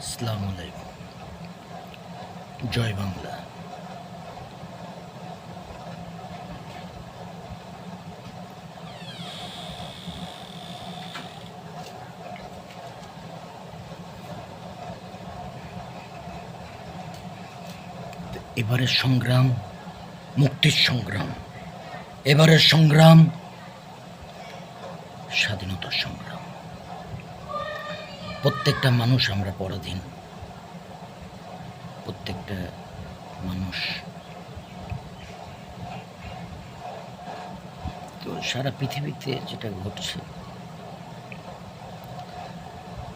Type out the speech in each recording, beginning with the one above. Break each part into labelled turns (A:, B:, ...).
A: আসসালামু আলাইকুম। জয় বাংলা। এবারের সংগ্রাম মুক্তির সংগ্রাম, এবারের সংগ্রাম স্বাধীনতার সংগ্রাম। প্রত্যেকটা মানুষ আমরা পরাধীন, প্রত্যেকটা মানুষ। তো সারা পৃথিবীতে যেটা ঘটছে,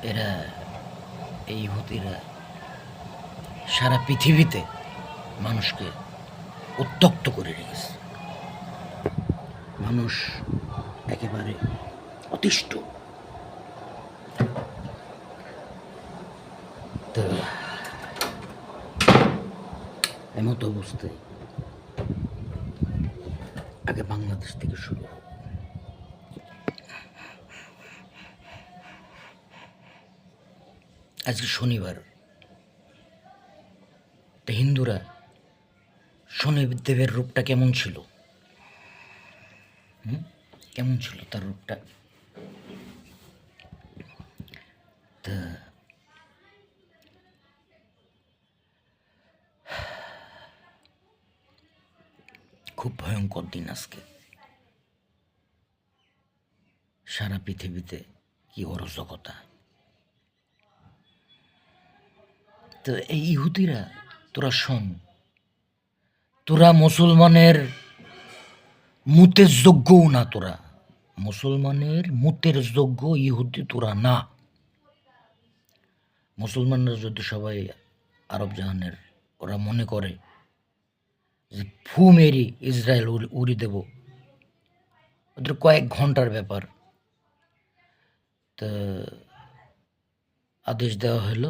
A: এরা এই ইহুদিরা সারা পৃথিবীতে মানুষকে উত্তক্ত করে রেখেছে। মানুষ একেবারে অতিষ্ঠ। তো এমত অবস্থায় আগে বাংলাদেশ থেকে শুরু হোক। আজকে শনিবার, তা হিন্দুরা শনিদেবের রূপটা কেমন ছিল? কেমন ছিল তার রূপটা? তা খুব ভয়ঙ্কর দিন আজকে। সারা পৃথিবীতে কি অরাজকতা! তো এই ইহুদিরা, তোরা শোন, তোরা মুসলমানের মুতের যোগ্যও না। তোরা মুসলমানের মুতের যোগ্য ইহুদি তোরা না। মুসলমানরা যদি সবাই আরব জাহানের, ওরা মনে করে যে ফু মেরি ইসরায়েল উড়ি দেব, ওদের কয়েক ঘন্টার ব্যাপার। তা আদেশ দেওয়া হলো,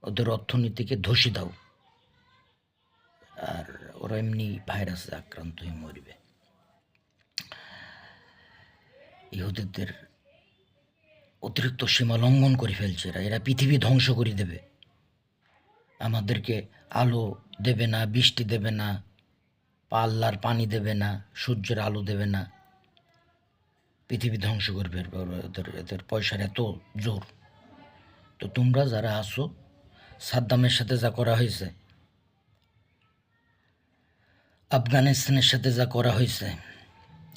A: ওদের অর্থনীতিকে ধসে দাও, আর ওরা এমনি ভাইরাসে আক্রান্ত হয়ে মরবে। ইহুদিদের অতিরিক্ত সীমা লঙ্ঘন করে ফেলছে এরা পৃথিবী ধ্বংস করে দেবে। আমাদেরকে আলো দেবে না, বৃষ্টি দেবে না, পাল্লার পানি দেবে না, সূর্যের আলো দেবে না, পৃথিবী ধ্বংস করবে। এদের পয়সার এত জোর। তো তোমরা যারা আসো, সাদ্দামের সাথে যা করা হয়েছে, আফগানিস্তানের সাথে যা করা হয়েছে,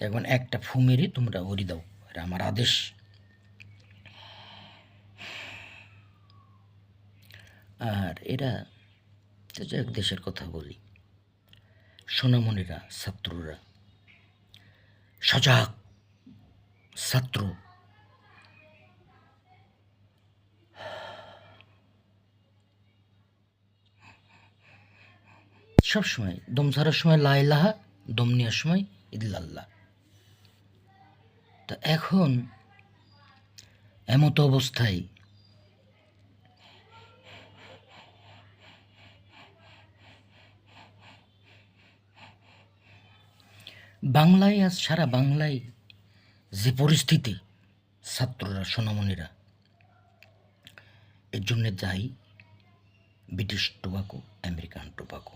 A: এখন একটা ফু মেরে তোমরা উড়ি দাও, এটা আমার আদেশ। আর এরা এক দেশের কথা বলি, সোনামণিরা, ছাত্ররা, সজাগ ছাত্র, সবসময় দম ছাড়ার সময় লা ইলাহা, দম নেওয়ার সময় ইল্লাল্লাহ। তা এখন এমতো অবস্থায় বাংলায়, আজ সারা বাংলায় যে পরিস্থিতি, ছাত্ররা, সোনামণিরা, এর জন্যে দায়ী ব্রিটিশ টোবাকো, আমেরিকান টোবাকো।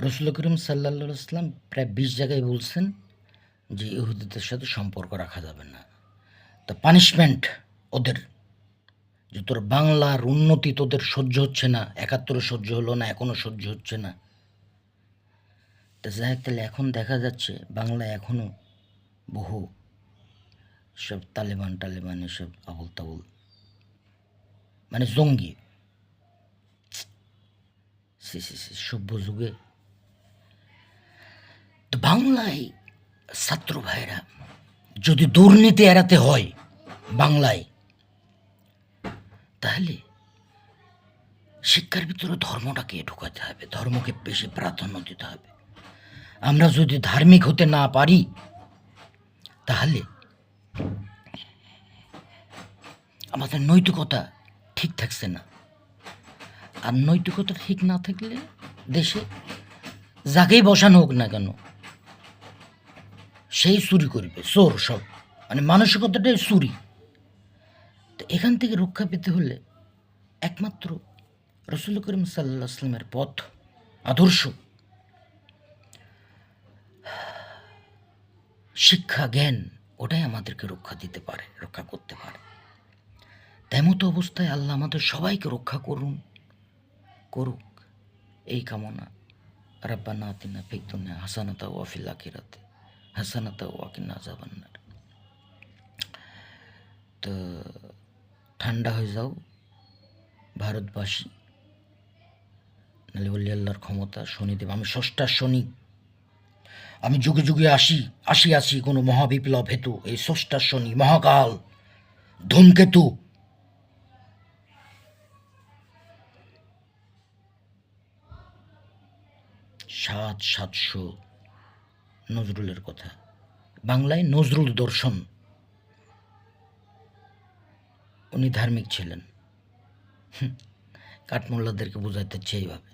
A: রসুল করিম সাল্লাল্লাহু আলাইহি ওয়াসাল্লাম প্রায় 20 জায়গায় বলছেন যে ইহুদিদের সাথে সম্পর্ক রাখা যাবে না। তা পানিশমেন্ট ওদের, যে তোর বাংলার উন্নতি তোদের সহ্য হচ্ছে না, 71 সহ্য হলো না, এখনও সহ্য হচ্ছে না। তা যাই, তাহলে এখন দেখা যাচ্ছে বাংলায় এখনও বহু সব তালেবান এসব আবুল তাবুল, মানে জঙ্গি। সভ্য যুগে তো বাংলায় ছাত্র ভাইরা, যদি দুর্নীতি এড়াতে হয় বাংলায়, তাহলে শিক্ষার ভিতরে ধর্মটাকে ঢুকাতে হবে, ধর্মকে বেশি প্রাধান্য দিতে হবে। আমরা যদি ধার্মিক হতে না পারি, তাহলে আমাদের নৈতিকতা ঠিক থাকছে না। আর নৈতিকতা ঠিক না থাকলে দেশে যাকেই বসানো হোক না কেন, সেই চুরি করবে, চোর সব, মানে মানসিকতাটাই চুরি। তো এখান থেকে রক্ষা পেতে হলে একমাত্র রসুল করিম সাল্লাল্লাহু আলাইহি ওয়াসাল্লামের পথ, আদর্শ, শিক্ষা, জ্ঞান, ওটাই আমাদেরকে রক্ষা দিতে পারে, রক্ষা করতে পারে। তেমতো অবস্থায় আল্লাহ আমাদের সবাইকে রক্ষা করুক, এই কামনা। রাব্বানা আতিনা ফিদ দুনিয়া হাসানাতাও ওয়া ফিল আখিরাতি হাসানাতাও ওয়া কিনা আযাবান নার। তো ঠান্ডা হয়ে যাও ভারতবাসী, নাহলে বললি আল্লাহর ক্ষমতা, শনিদেব। আমি ষষ্ঠার শনি, আমি যুগে যুগে আসি কোনো মহাবিপ্লব হেতু। এই ষষ্ঠার শনি, মহাকাল, ধূমকেতু, 700 নজরুলের কথা, বাংলায় নজরুল দর্শন। উনি ধার্মিক ছিলেন, কাঠমোল্লাদেরকে বোঝাতে চাই এইভাবে।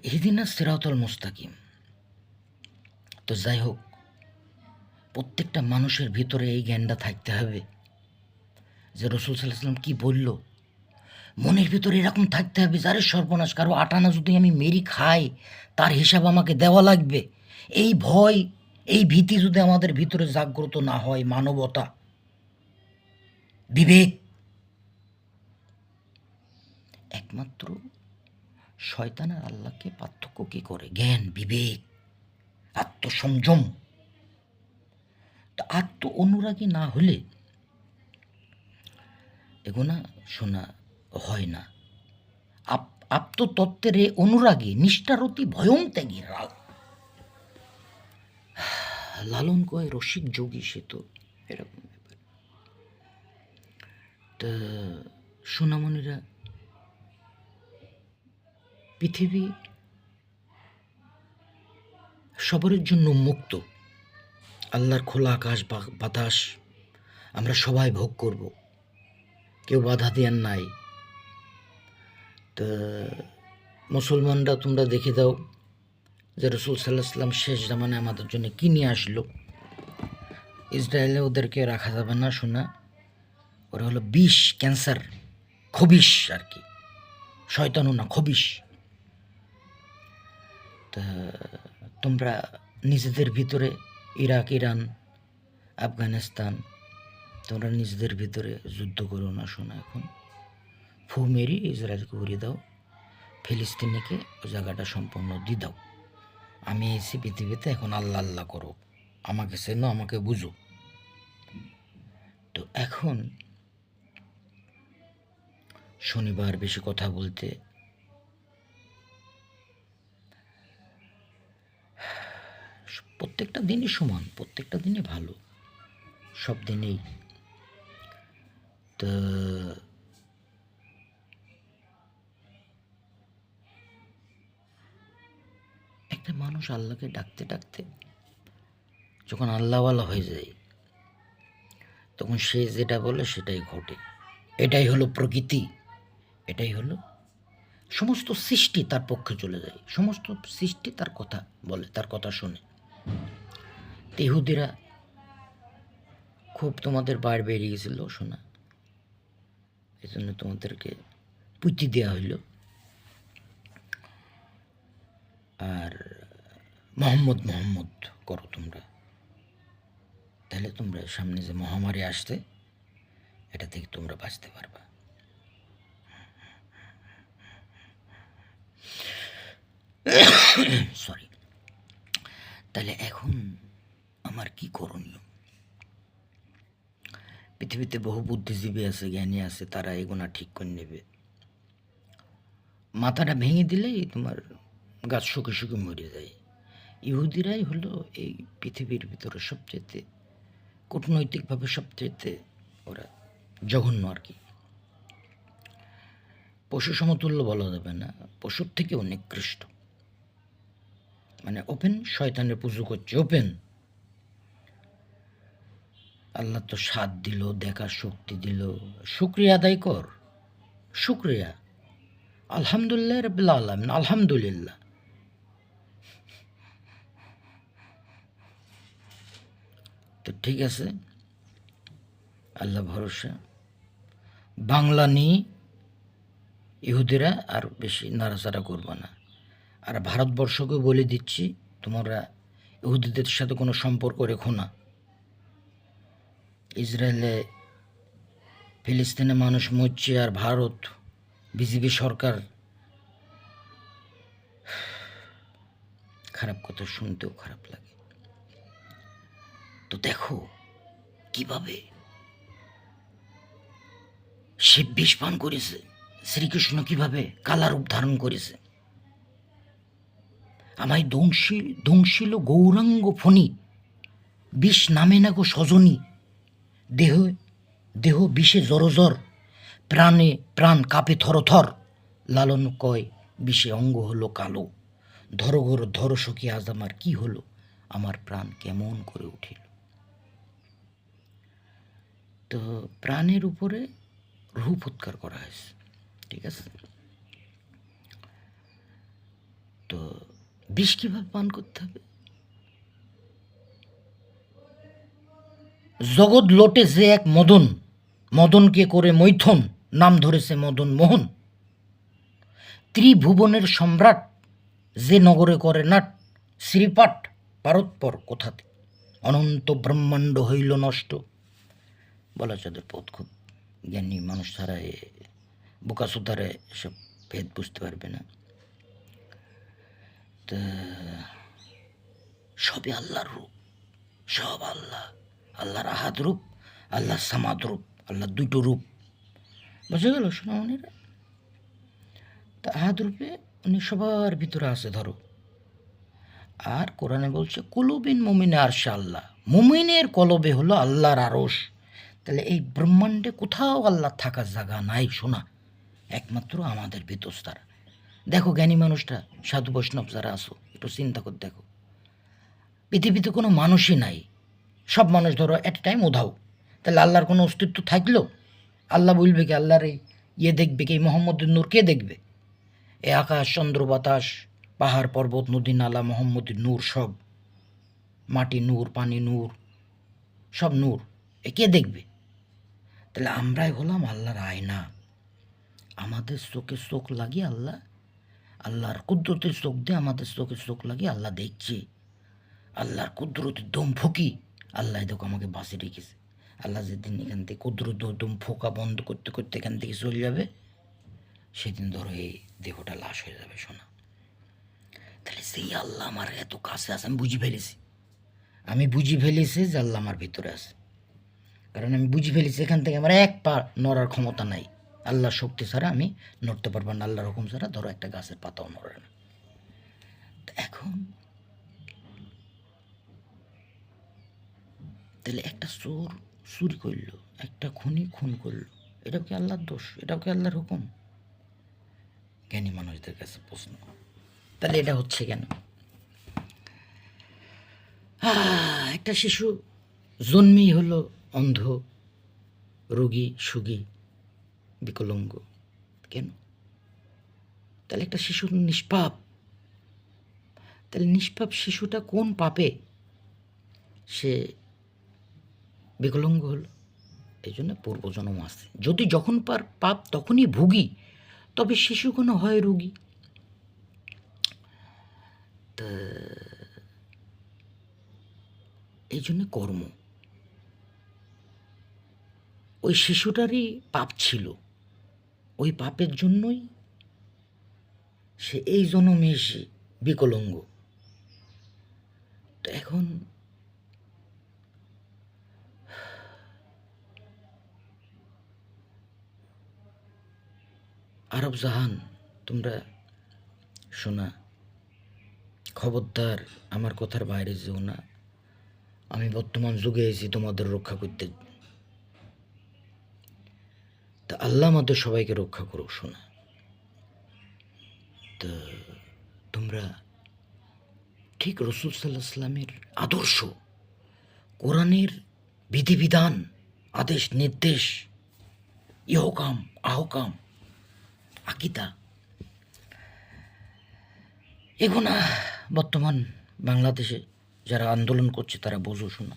A: ইহদিনাস সিরাতাল মুস্তাকিম। তো যাই হোক, প্রত্যেকটা মানুষের ভিতরে এই জ্ঞানটা থাকতে হবে যে রসুল সাল্লাল্লাহু আলাইহি ওয়াসাল্লাম কি বলল, মনের ভিতরে এরকম থাকতে হবে যারে সর্বনাশ, কারো আটানা যদি আমি মেরি খাই তার হিসাব আমাকে দেওয়া লাগবে। এই ভয়, এই ভীতি যদি আমাদের ভিতরে জাগ্রত না হয়, মানবতা, বিবেক, একমাত্র শয়তান আর আল্লাহকে পার্থক্য কি করে? জ্ঞান, বিবেক, আত্মসংযম। আত্ম অনুরাগী না হলে এগুনা শোনা হয় না। আত্মতত্ত্বের অনুরাগী, নিষ্ঠারতি, ভয়ং ত্যাগী লালন কয় রসিক যোগী, সে তো এরকম ব্যাপার। তা সোনামণিরা, পৃথিবী সবার জন্য মুক্ত। আল্লাহর খোলা আকাশ বাতাস আমরা সবাই ভোগ করব, কেউ বাধা দেওয়ার নাই। তা মুসলমানরা তোমরা দেখে দাও যে রসুল সাল্লাল্লাহু আলাইহি ওয়াসাল্লাম শেষ জামানায় আমাদের জন্য কী নিয়ে আসলো। ইসরায়েলে ওদেরকে রাখা যাবে না, শোনা, ওরা হলো বিষ, ক্যান্সার, খবিশ আর কি, শয়তানও না, খবিশ। তা তোমরা নিজেদের ভিতরে, ইরাক, ইরান, আফগানিস্তান, তোমরা নিজেদের ভিতরে যুদ্ধ করো না, শোনা। এখন ফু মেরি ইসরায়েলকে উড়িয়ে দাও, ফিলিস্তিনিকে ওই জায়গাটা সম্পূর্ণ দিয়ে দাও। আমি এসি পৃথিবীতে, এখন আল্লাহ আল্লাহ করো, আমাকে চেনো, আমাকে বুঝো। তো এখন শনিবার বেশি কথা বলতে, প্রত্যেকটা দিনই সমান, প্রত্যেকটা দিনই ভালো, সব দিনেই। তো একটা মানুষ আল্লাহকে ডাকতে ডাকতে যখন আল্লাহওয়ালা হয়ে যায়, তখন সে যেটা বলে সেটাই ঘটে। এটাই হলো প্রকৃতি, এটাই হলো সমস্ত সৃষ্টি তার পক্ষে চলে যায়, সমস্ত সৃষ্টি তার কথা বলে, তার কথা শোনে। ইহুদিরা খুব তোমাদের বাইরে বেরিয়ে গেছিল, শোনা, এই জন্য তোমাদেরকে পুঁতি দেওয়া হইল। আর মোহাম্মদ মোহাম্মদ করো তোমরা, তাহলে তোমরা সামনে যে মহামারী আসছে এটা থেকে তোমরা বাঁচতে পারবা। সরি। তাহলে এখন আমার কি করণীয়? পৃথিবীতে বহু বুদ্ধিজীবী আছে, জ্ঞানী আছে, তারা এগুনা ঠিক করে নেবে। মাথাটা ভেঙে দিলেই তোমার গাছ শুকে শুকে মরে যায়। ইহুদিরাই হলো এই পৃথিবীর ভিতরে সবচেয়ে কূটনৈতিকভাবে সবচেয়ে ওরা জঘন্য আর কি। পশু সমতুল্য বলা যাবে না, পশুর থেকে নিকৃষ্ট, মানে ওপেন শয়তানের পুজো করছে, ওপেন। আল্লাহ তো স্বাদ দিল, দেখার শক্তি দিল, শুকরিয়া আদায় কর, শুকরিয়া, আলহামদুলিল্লাহ রাব্বিল আলামিন, আলহামদুলিল্লাহ। তো ঠিক আছে, আল্লাহ ভরসা। বাংলা নিয়ে ইহুদিরা আর বেশি নাড়াচাড়া করবে না। আর ভারতবর্ষকে বলে দিচ্ছি, তোমরা ইহুদিদের সাথে কোনো সম্পর্ক রেখো না। ইসরায়েলে ফিলিস্তিনে মানুষ মরছে, আর ভারত বিজেপি সরকার, খারাপ কথা শুনতেও খারাপ লাগে। তো দেখো কিভাবে সে বিষ পান করেছে, শ্রীকৃষ্ণ কিভাবে কালারূপ ধারণ করেছে। আমায় দংশিল গৌরাঙ্গ ফণি, বিষ নামে না গো সজনী। দেহ দেহ বিষে জরজর, প্রাণে প্রাণ কাঁপে থরথর। লালন কয় বিষে অঙ্গ হলো কালো, ধরঘর ধর সখী আজ আমার কি হলো, আমার প্রাণ কেমন করে উঠিল। তো প্রাণের উপরে রূপ উৎকার করা হয়েছে, ঠিক আছে। তো বিষ কিভাবে পান করতে হবে? জগৎ লোটে যে এক মদন, মদনকে করে মৈথন, নাম ধরেছে মদন মোহন। ত্রিভুবনের সম্রাট, যে নগরে করে নাট, শ্রীপাঠ পারৎপর কোথাতে, অনন্ত ব্রহ্মাণ্ড হইল নষ্ট। বলা যাদের পথ খুব জ্ঞানী মানুষ ছাড়া বোকা সুতারে এসব ভেদ বুঝতে পারবে না। তা সবই আল্লাহর রূপ, সব আল্লাহ। আল্লাহর আহাদ রূপ, আল্লাহ সামাদ রূপ, আল্লাহ দুটো রূপ। বুঝে গেল সোনামণিরা? তা আহাদ রূপে উনি সবার ভিতরে আছে ধরো। আর কোরআনে বলছে কুলুবিন মুমিনে আরশে আল্লাহ, মুমিনের কলবে হলো আল্লাহর আরশ। তাহলে এই ব্রহ্মাণ্ডে কোথাও আল্লাহ থাকার জায়গা নাই শোনা, একমাত্র আমাদের ভিতর তারা। দেখো জ্ঞানী মানুষটা, সাধু বৈষ্ণব যারা আসো, একটু চিন্তা করে দেখো, পৃথিবীতে কোনো মানুষই নাই, সব মানুষ ধরো এট টাইম উধাও। তাহলে আল্লাহর কোনো অস্তিত্ব থাকলো? আল্লাহ বলবে কি, আল্লাহর এই দেখবে কি, মোহাম্মদের নূর কে দেখবে? এ আকাশ চন্দ্র বাতাস পাহাড় পর্বত নদী নালা মোহাম্মদের নূর, সব মাটি নূর, পানি নূর, সব নূর, এ কে দেখবে? তাহলে আমরাই হলাম আল্লাহর আয়না। আমাদের চোখে চোখ লাগিয়ে আল্লাহ, আল্লাহর কুদরতের চোখ দিয়ে আমাদের চোখে চোখ লাগিয়ে আল্লাহ দেখছে। আল্লাহর কুদরতের দম ফুকি আল্লাহ দেখো আমাকে বাঁচিয়ে রেখেছে। আল্লাহ যেদিন এখান থেকে কুদরত দম ফোকা বন্ধ করতে করতে এখান থেকে চলে যাবে, সেদিন ধরো এই দেহটা লাশ হয়ে যাবে শোনা। তাহলে সেই আল্লাহ আমার এত কাছে আছে, আমি বুঝে ফেলেছি যে আল্লাহ আমার ভিতরে আছে। কারণ আমি বুঝে ফেলেছি এখান থেকে আমার এক পা নড়ার ক্ষমতা নাই। আল্লাহর শক্তি ছাড়া আমি নড়তে পারবো না, আল্লাহর হুকুম ছাড়া ধরো একটা গাছের পাতাও নড়ে না। এখন তাহলে একটা চোর চুরি করলো, একটা খুনি খুন করলো, এটাও কি আল্লাহর দোষ? এটাও কি আল্লাহর হুকুম? জ্ঞানী মানুষদের কাছে প্রশ্ন। তাহলে এটা হচ্ছে কেন? একটা শিশু জন্মেই হলো অন্ধ, রোগী, সুগী, বিকলাঙ্গ, কেন? তাহলে একটা শিশু নিষ্পাপ, তাহলে নিষ্পাপ শিশুটা কোন পাপে সে বিকলাঙ্গ হলো? এই জন্য পূর্বজন্ম আছে। যদি যখন পাপ তখনই ভুগি, তবে শিশু কোনো হয় রোগী। তা এই জন্য কর্ম, ওই শিশুটারই পাপ ছিল, ওই পাপের জন্যই সে এই জন্মে এসে বিকলাঙ্গ। তো এখন আরব জাহান, তোমরা শোনা, খবরদার আমার কথার বাইরে যেও না। আমি বর্তমান যুগে এসেছি তোমাদের রক্ষা করতে। তা আল্লাহ আমাদের সবাইকে রক্ষা করুক শোনা। তো তোমরা ঠিক রসুল সাল্লাহ সাল্লামের আদর্শ, কোরআনের বিধিবিধান, আদেশ নির্দেশ, ইহকাম আহকাম, আকিদা, এগুলো বর্তমান বাংলাদেশে যারা আন্দোলন করছে তারা বোঝো শোনা।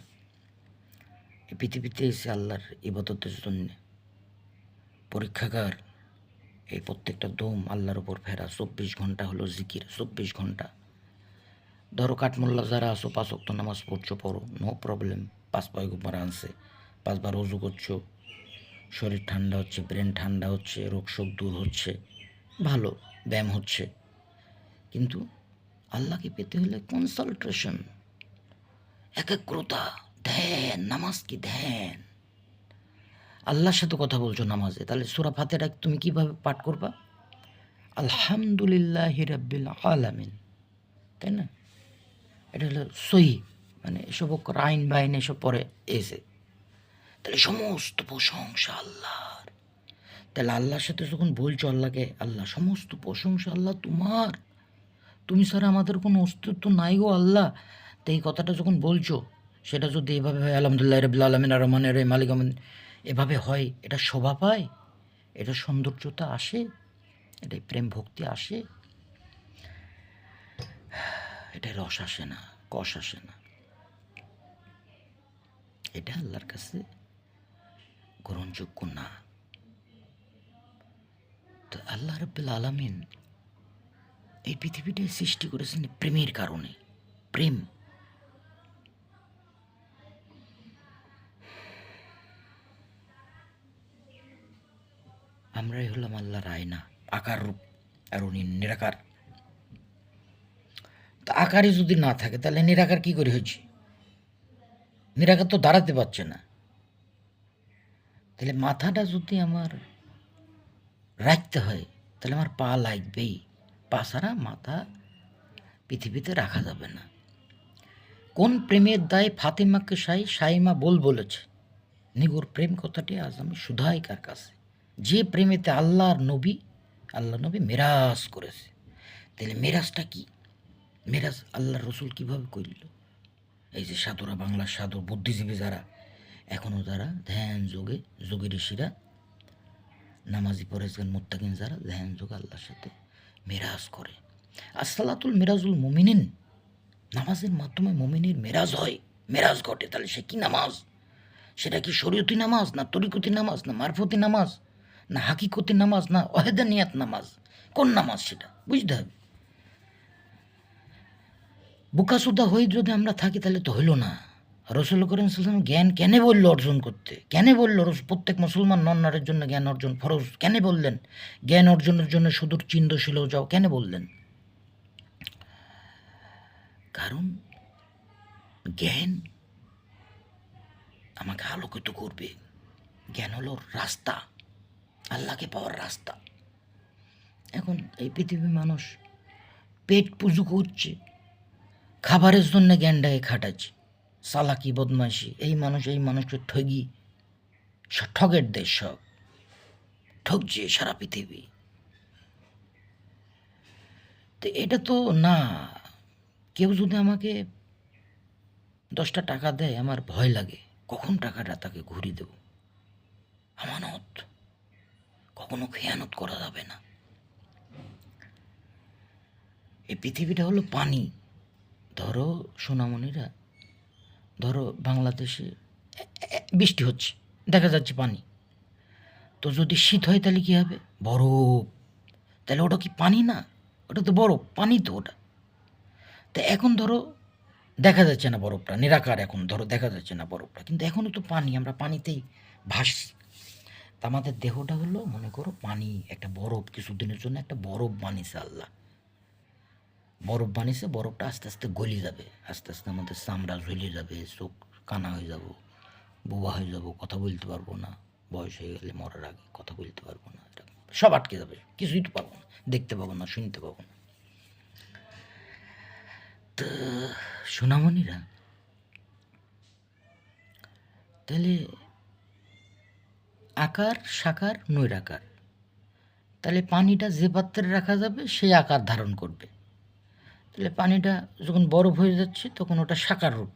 A: এই পৃথিবীতে এসে আল্লাহর ইবাদতের জন্য পরীক্ষাগার, এই প্রত্যেকটা দম আল্লাহর ওপর ফেরা। 24 ঘন্টা হলো জিকির, 24 ঘন্টা। ধরো কাঠমোল্লা যারা আসো 5 ওয়াক্ত নামাজ পড়ছো, পড়ো, নো প্রবলেম। 5 পয়গম্বর আনছে, 5 বার অজু করছো, শরীর ঠান্ডা হচ্ছে, ব্রেন ঠান্ডা হচ্ছে, রোগ শোক দূর হচ্ছে, ভালো ব্যায়াম হচ্ছে। কিন্তু আল্লাহকে পেতে হলে কনসালট্রেশন, একাগ্রতা, ধ্যান। নামাজ কি ধ্যান? আল্লাহর সাথে কথা বলছো নামাজে, তাহলে সূরা ফাতিহা তুমি কিভাবে পাঠ করবা? আলহামদুলিল্লাহি রাব্বিল আলামিন, তাই না? এটা হলো সহি, মানে এসব আইন বাইন এসব পরে এসে, তাহলে সমস্ত প্রশংসা আল্লাহর। তাহলে আল্লাহর সাথে যখন বলছো আল্লাহকে, আল্লাহ সমস্ত প্রশংসা আল্লাহ তোমার, তুমি ছাড়া আমাদের কোনো অস্তিত্ব নাই গো আল্লাহ। তো এই কথাটা যখন বলছো, সেটা যদি এভাবে হয়, আলহামদুলিল্লাহ রাব্বিল আলামিন আর রহমানির রহিম মালিক আমিন, এভাবে হয়, এটা শোভা পায়, এটা সৌন্দর্যতা আসে, এটাই প্রেম ভক্তি আসে, এটাই রস আসে না, কষ আসে না। এটা আল্লাহর কাছে গ্রহণযোগ্য না। তো আল্লাহ রাব্বুল আলামিন এই পৃথিবীটাই সৃষ্টি করেছেন প্রেমের কারণে। প্রেম, আমরাই হলাম আল্লাহর আয়না, আকার রূপ, আর উনি নিরাকার। তো আকারই যদি না থাকে তাহলে নিরাকার কি করে হচ্ছে? নিরাকার তো দাঁড়াতে পারছে না। তাহলে মাথাটা যদি আমার রাখতে হয়, তাহলে আমার পা লাগবেই। পা ছাড়া মাথা পৃথিবীতে রাখা যাবে না। কোন প্রেমের দায় ফাতেমাকে সাইমা বলেছে, নিগুর প্রেম কথাটি আজ আমি শুধাই কার কাছে, যে প্রেমেতে আল্লাহ নবী মেরাজ করেছে। তাহলে মেরাজটা কি? মেরাজ আল্লাহ রসুল কিভাবে করল? এই যে সাধুরা, বাংলার সাধু বুদ্ধিজীবী যারা এখনও যারা ধ্যান যোগে, যোগী ঋষিরা, নামাজি পরেজগান মুত্তাকিন যারা ধ্যান যোগে আল্লাহর সাথে মেরাজ করে। আসসালাতুল মিরাজুল মুমিনিন, নামাজের মাধ্যমে মুমিনের মেরাজ হয়, মেরাজ ঘটে। তাহলে সে কি নামাজ? সেটা কি শরীয়তি নামাজ, না তরিকতি নামাজ, না মারফতি নামাজ, না হাকিকতি নামাজ, না ওয়াহদানিয়াত নামাজ? কোন নামাজ সেটা বুঝতে হবে। বোকাসুদা হয়ে যদি আমরা থাকি তাহলে তো হইল না। রসুল করিম সাল্লাল্লাহু আলাইহি ওয়াসাল্লাম জ্ঞান কেন বললো অর্জন করতে? কেন বললো প্রত্যেক মুসলমান নন্নারের জন্য জ্ঞান অর্জন ফরজ? কেন বললেন জ্ঞান অর্জনের জন্য সুদূর চিন্দশীলও যাও? কেন বললেন? কারণ জ্ঞান আমাকে আলোকিত করবে। জ্ঞান হলো রাস্তা, আল্লাহকে পাওয়ার রাস্তা। এখন এই পৃথিবীর মানুষ পেট পুজো করছে, খাবারের জন্য জ্ঞানটাকে খাটাচ্ছে, চালাকি বদমাইশি, এই মানুষকে ঠগি, ঠগের দেশ, সব ঠকছে সারা পৃথিবী। তো এটা তো না। কেউ যদি আমাকে 10টা টাকা দেয়, আমার ভয় লাগে কখন টাকাটা তাকে ঘুরিয়ে দেব। আমানত, কখনো খেয়ানত করা যাবে না। এই পৃথিবীটা হলো পানি। ধরো সোনামণিরা, ধরো বাংলাদেশে বৃষ্টি হচ্ছে, দেখা যাচ্ছে পানি। তো যদি শীত হয় তাহলে কী হবে? বরফ। তাহলে ওটা কি পানি না? ওটা তো বরফ, পানি তো ওটা। তো এখন ধরো দেখা যাচ্ছে না বরফটা, নিরাকার। এখন ধরো দেখা যাচ্ছে না বরফটা, কিন্তু এখনও তো পানি, আমরা পানিতেই ভাসছি। তা আমাদের দেহটা হলো মনে করো পানি, একটা বরফ। কিছুদিনের জন্য একটা বরফ বানিয়েছে আল্লাহ, বরফ বানিয়েছে। বরফটা আস্তে আস্তে গলে যাবে, আস্তে আস্তে আমাদের চামড়া ঝুলে যাবে, চোখ কানা হয়ে যাব, বোবা হয়ে যাব, কথা বলতে পারবো না। বয়স হয়ে গেলে মরার আগে কথা বলতে পারবো না, সব আটকে যাবে, কিছুই তো পাবো না, দেখতে পাবো না, শুনতে পাবো না। তো সোনামণিরা, তাহলে আকার সাকার নৈরাকার, তাহলে পানিটা যে পাত্রে রাখা যাবে সেই আকার ধারণ করবে। তাহলে পানিটা যখন বরফ হয়ে যাচ্ছে তখন ওটা সাকার রূপ,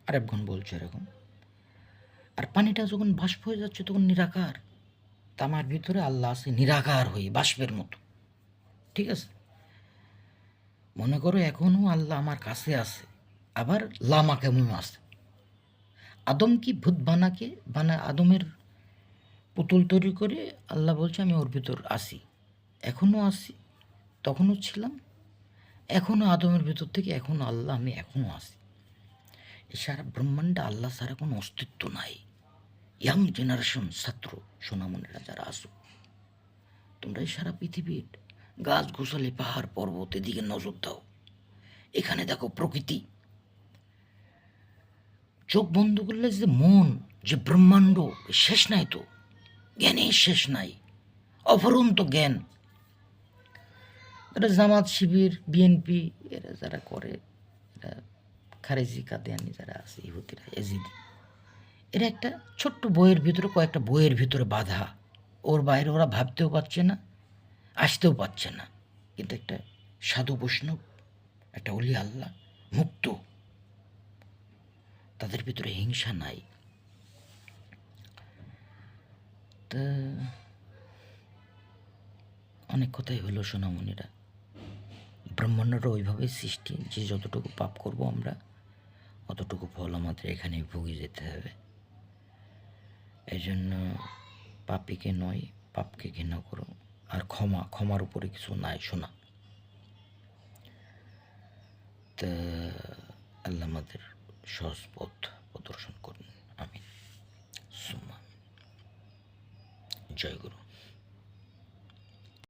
A: আরেকজন বলছে এরকম। আর পানিটা যখন বাষ্প হয়ে যাচ্ছে তখন নিরাকার। তামার ভিতরে আল্লাহ আছে নিরাকার হয়ে, বাষ্পের মতো। ঠিক আছে, মনে করো এখনও আল্লাহ আমার কাছে আছে, আবার লামাকামও আছে। আদম কি ভূত আদমের পুতুল তৈরি করে আল্লাহ বলছে আমি ওর ভিতর আসি, এখনও আসি, তখনও ছিলাম, এখনও আদমের ভিতর থেকে এখনও আল্লাহ, আমি এখনও আসি। এই সারা ব্রহ্মাণ্ডে আল্লাহ ছাড়া কোনো অস্তিত্ব নাই। ইয়াং জেনারেশন ছাত্র সোনামণিরা যারা আসো, তোমরা এই সারা পৃথিবীর গাছ গোছালি পাহাড় পর্বত এদিকে নজর দাও, এখানে দেখো প্রকৃতি, চোখ বন্ধ করলে যে মন, যে ব্রহ্মাণ্ড, শেষ নাই তো, জ্ঞানের শেষ নাই, অফুরন্ত জ্ঞান। এরা জামাত শিবির বিএনপি এরা যারা করে, এরা খারেজি কাদিয়ানি যারা আছে, ইহুদিরা এজিদি, এরা একটা ছোট্ট বইয়ের ভিতরে, কয়েকটা বইয়ের ভিতরে বাধা, ওর বাইরে ওরা ভাবতেও পারছে না, আসতেও পারছে না। কিন্তু একটা সাধু বৈষ্ণব, একটা অলি আল্লাহ মুক্ত, তাদের ভিতরে হিংসা নাই। তা অনেক কথাই হলো সোনামণিরা, ব্রহ্মাণ্ডটা ওইভাবেই সৃষ্টি যে যতটুকু পাপ করব আমরা অতটুকু ফল আমাদের এখানে ভুগে যেতে হবে। এই জন্য পাপীকে নয়, পাপকে ঘৃণা করো। আর ক্ষমার উপরে কিছু নাই শোনা। তা আল্লাহ আমাদের সহজ পথ প্রদর্শন করুন। আমিন সুম্মা আমিন। জয় গুরু।